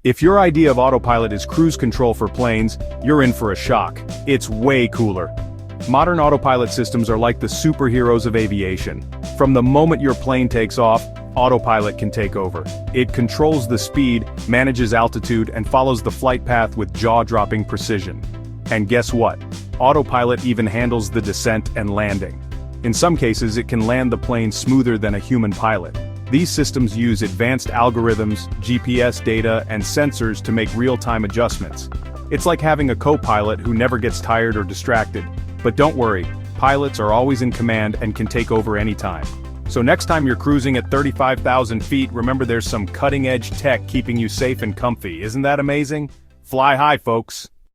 If your idea of autopilot is cruise control for planes, you're in for a shock. It's way cooler. Modern autopilot systems are like the superheroes of aviation. From the moment your plane takes off, autopilot can take over. It controls the speed, manages altitude, and follows the flight path with jaw-dropping precision. And guess what? Autopilot even handles the descent and landing. In some cases, it can land the plane smoother than a human pilot. These systems use advanced algorithms, GPS data, and sensors to make real-time adjustments. It's like having a co-pilot who never gets tired or distracted. But don't worry, pilots are always in command and can take over anytime. So next time you're cruising at 35,000 feet, remember there's some cutting-edge tech keeping you safe and comfy. Isn't that amazing? Fly high, folks.